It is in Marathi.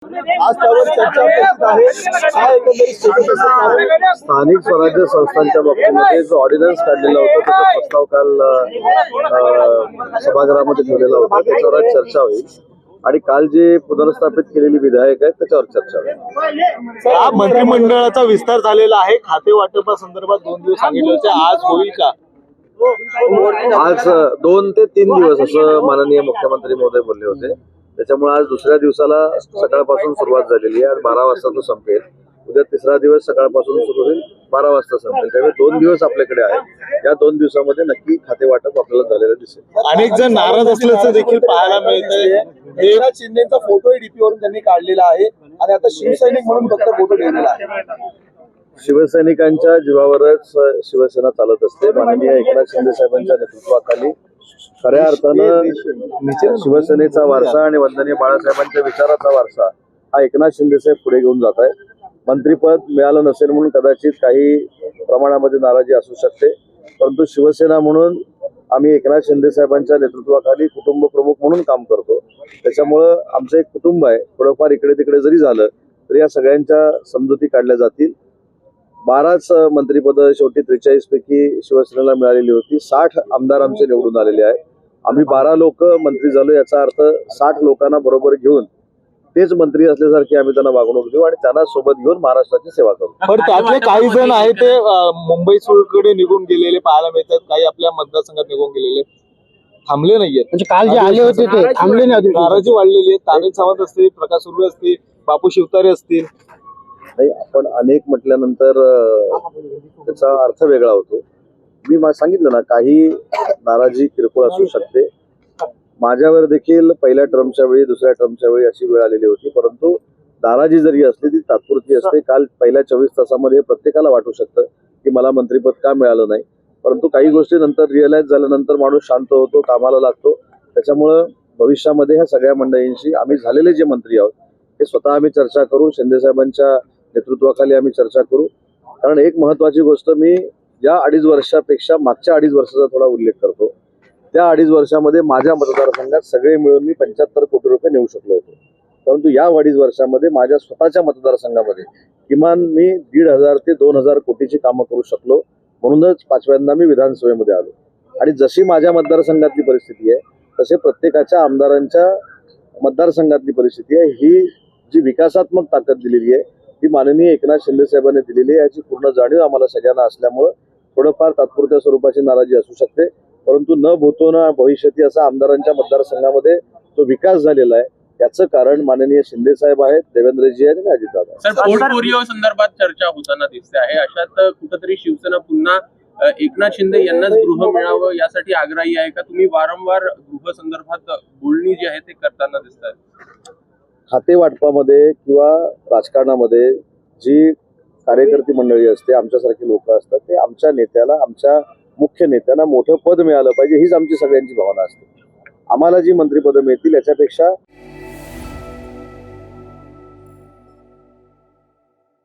आज त्यावर चर्चा उपस्थित आहे. काय एकंदरीत स्टेटस असेल कारण स्थानिक स्वराज्य संस्थांच्या बाबतीमध्ये जो ऑर्डिनन्स काढलेला होता त्याचा प्रस्ताव काल सभागृहामध्ये ठेवलेला होता. त्याच्यावर आज चर्चा होईल आणि काल जे पुनर्स्थापित केलेली विधेयक आहेत त्याच्यावर चर्चा होईल. हा मंत्रिमंडळाचा विस्तार झालेला आहे. खाते वाटपासंदर्भात 2 दिवस सांगितले होते, आज होईल का? आज 2 ते 3 दिवस असं माननीय मुख्यमंत्री महोदय बोलले होते. त्याच्यामुळे आज दुसऱ्या दिवसाला सकाळपासून सुरुवात झालेली आहे. आज 12 वाजता तो संपेल. उद्या तिसरा दिवस सकाळपासून सुरू होईल, 12 वाजता संपेल. त्यामुळे 2 दिवस आपल्याकडे आहेत. या 2 दिवसामध्ये नक्की खाते वाटप आपल्याला झालेलं दिसेल. अनेक जण नाराज असल्याचं देखील पाहायला मिळतंय. एकनाथ शिंदेचा फोटो डीपी वरून त्यांनी काढलेला आहे आणि आता शिवसैनिक म्हणून फक्त फोटो ठेवलेला आहे. शिवसैनिकांच्या जीवावरच शिवसेना चालत असते. माननीय एकनाथ शिंदे साहेबांच्या नेतृत्वाखाली खऱ्या अर्थानं शिवसेनेचा वारसा आणि वंदनीय बाळासाहेबांच्या विचाराचा वारसा हा एकनाथ शिंदे साहेब पुढे घेऊन जात आहे. मंत्रिपद मिळालं नसेल म्हणून कदाचित काही प्रमाणामध्ये नाराजी असू शकते, परंतु शिवसेना म्हणून आम्ही एकनाथ शिंदे साहेबांच्या नेतृत्वाखाली कुटुंब प्रमुख म्हणून काम करतो. त्याच्यामुळं आमचं एक कुटुंब आहे. थोडंफार इकडे तिकडे जरी झालं तरी या सगळ्यांच्या समजुती काढल्या जातील. 12च मंत्रिपद शेवटी 43 पैकी शिवसेनेला मिळालेली होती. 60 आमदार आमचे निवडून आलेले आहेत. आम्ही 12 लोक मंत्री झालो, याचा अर्थ 60 लोकांना बरोबर घेऊन तेच मंत्री असल्यासारखी आम्ही त्यांना वागणूक देऊ आणि त्यांना सोबत घेऊन महाराष्ट्राची सेवा करू. पण त्यातले काही जण आहेत ते मुंबई सुळकडे निघून गेलेले पाहायला मिळतात. काही आपल्या मतदारसंघात निघून गेलेले थांबले नाहीयेत. म्हणजे काल जे आले होते ते थांबले नाही. नाराजी वाढलेली आहे. तानाजी सावंत असतील, प्रकाश सुर्वे असतील, बापू शिवतारे असतील. नाही, आपण अनेक म्हटल्यानंतर त्याचा अर्थ वेगळा होतो. मी सांगितलं ना, काही नाराजी किरकोळ असू शकते. माझ्यावर देखील पहिल्या टर्मच्या वेळी, दुसऱ्या टर्मच्या वेळी अशी वेळ आलेली होती, परंतु नाराजी जरी असली ती तात्पुरती असते. काल पहिल्या 24 तासामध्ये प्रत्येकाला वाटू शकतं की मला मंत्रिपद का मिळालं नाही, परंतु काही गोष्टी नंतर रिअलाइज झाल्यानंतर माणूस शांत होतो, कामाला लागतो. त्याच्यामुळं भविष्यामध्ये ह्या सगळ्या मंडळींशी आम्ही झालेले जे मंत्री आहोत हे स्वतः आम्ही चर्चा करू. शिंदे साहेबांच्या नेतृत्वाखाली आम्ही चर्चा करू. कारण एक महत्वाची गोष्ट, मी या 2.5 वर्षापेक्षा मागच्या 2.5 वर्षाचा थोडा उल्लेख करतो. त्या 2.5 वर्षामध्ये माझ्या मतदारसंघात सगळे मिळून मी 75 कोटी रुपये नेऊ शकलो होतो, परंतु या 2.5 वर्षामध्ये माझ्या स्वतःच्या मतदारसंघामध्ये किमान मी 1,500 ते 2,000 कोटीची कामं करू शकलो. म्हणूनच 5व्यांदा मी विधानसभेमध्ये आलो. आणि जशी माझ्या मतदारसंघातली परिस्थिती आहे तसे प्रत्येकाच्या आमदारांच्या मतदारसंघातली परिस्थिती आहे. ही जी विकासात्मक ताकद दिलेली आहे ती माननीय एकनाथ शिंदे साहेबांनी दिलेली आहे. याची पूर्ण जाणीव आम्हाला सगळ्यांना असल्यामुळं थोडंफार तात्पुरत्या स्वरूपाची नाराजी असू शकते, परंतु न भूतो न भविष्यती असा आमदारांच्या मतदारसंघामध्ये जो विकास झालेला आहे याचं कारण माननीय शिंदे साहेब आहेत, देवेंद्रजी आहेत आणि अजितदादा. सर, पोर्टफोलिओ संदर्भात चर्चा होताना दिसते आहे. अशात कुठेतरी शिवसेना पुन्हा एकनाथ शिंदे यांनाच गृह मिळावं यासाठी आग्रही आहे का? तुम्ही वारंवार गृह संदर्भात बोलणी जी आहे ते करताना दिसतात. खाते वाटपामध्ये किंवा राजकारणामध्ये जी कार्यकर्ती मंडळी असते, आमच्यासारखी लोक असतात, ते आमच्या नेत्याला, आमच्या मुख्य नेत्यांना मोठं पद मिळालं पाहिजे हीच आमची सगळ्यांची भावना असते. आम्हाला जी मंत्रिपदं मिळतील याच्यापेक्षा